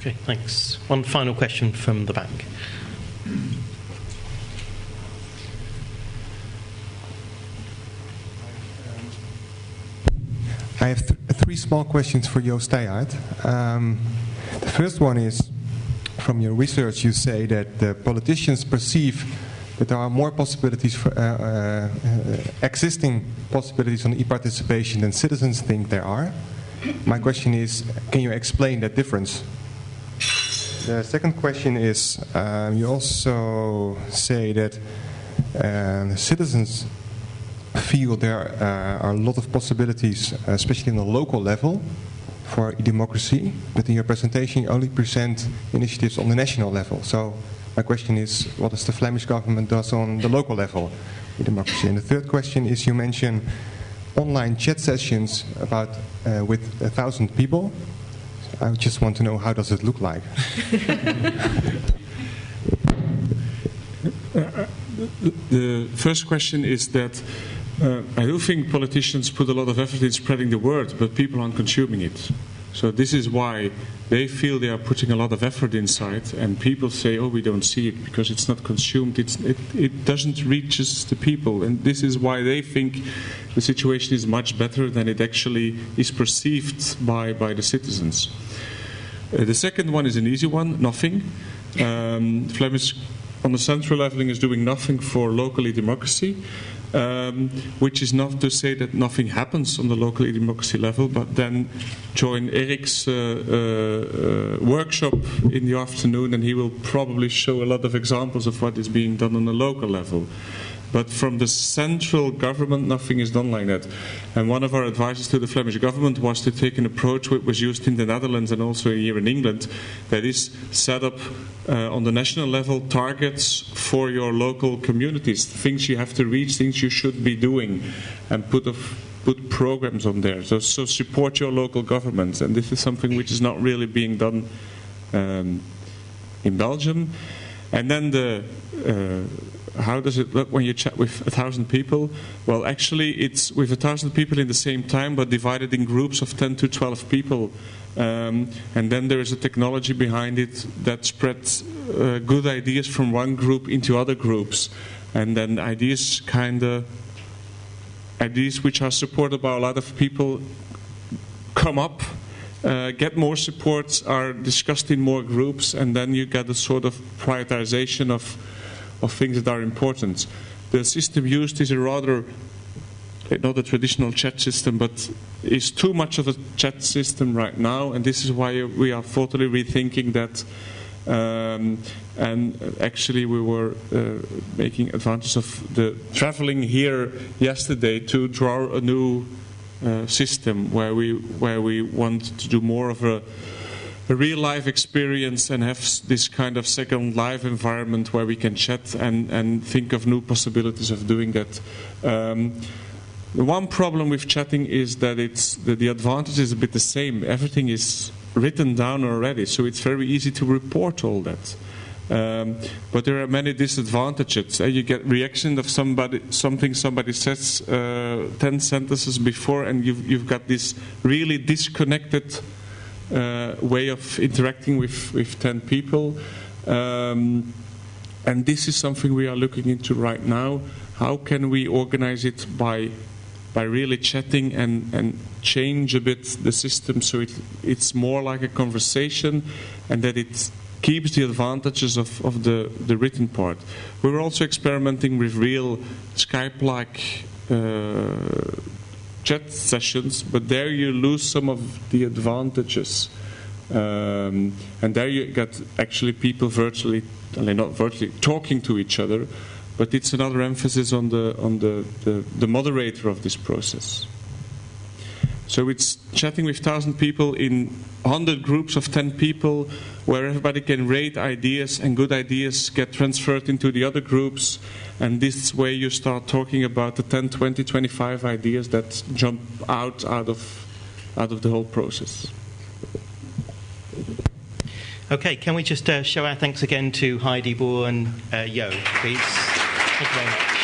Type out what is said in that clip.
Okay, thanks. One final question from the back. I have three small questions for Joost Steyhaert. The first one is, from your research, you say that the politicians perceive that there are more possibilities for existing possibilities on e-participation than citizens think there are. My question is, can you explain that difference? The second question is, you also say that citizens feel there are a lot of possibilities, especially on the local level, for democracy, but in your presentation you only present initiatives on the national level. So my question is, what does the Flemish government does on the local level in democracy? And the third question is, you mention online chat sessions about with 1,000 people. I just want to know, how does it look like? The first question is that I do think politicians put a lot of effort in spreading the word, but people aren't consuming it. So this is why they feel they are putting a lot of effort inside, and people say, oh, we don't see it because it's not consumed, it doesn't reach the people. And this is why they think the situation is much better than it actually is perceived by the citizens. The second one is an easy one, nothing. Flemish on the central leveling is doing nothing for local democracy. Which is not to say that nothing happens on the local democracy level, but then join Eric's workshop in the afternoon and he will probably show a lot of examples of what is being done on the local level. But from the central government, nothing is done like that. And one of our advices to the Flemish government was to take an approach which was used in the Netherlands and also here in England, that is set up on the national level targets for your local communities, things you have to reach, things you should be doing, and put programs on there. So support your local governments. And this is something which is not really being done in Belgium. And then how does it look when you chat with 1,000 people? Well, actually, it's with 1,000 people in the same time, but divided in groups of 10 to 12 people. And then there is a technology behind it that spreads good ideas from one group into other groups. And then ideas which are supported by a lot of people come up, get more supports, are discussed in more groups, and then you get a sort of prioritization of things that are important. The system used is a rather, not a traditional chat system, but is too much of a chat system right now, and this is why we are totally rethinking that. And actually we were making advantage of the traveling here yesterday to draw a new system where we want to do more of a real life experience and have this kind of second life environment where we can chat and think of new possibilities of doing that. The one problem with chatting is that the advantage is a bit the same. Everything is written down already, so it's very easy to report all that. But there are many disadvantages. You get reaction of something somebody says 10 sentences before, and you've got this really disconnected way of interacting with 10 people. And this is something we are looking into right now. How can we organize it by really chatting and change a bit the system so it's more like a conversation, and that it keeps the advantages of the written part. We were also experimenting with real Skype-like chat sessions, but there you lose some of the advantages. And there you get actually people virtually, not virtually, talking to each other, but it's another emphasis on the moderator of this process. So it's chatting with 1,000 people in 100 groups of 10 people, where everybody can rate ideas, and good ideas get transferred into the other groups, and this way you start talking about the 10, 20, 25 ideas that jump out of the whole process. Okay, can we just show our thanks again to Heidi, Boer and Jo, please? Thank you very much.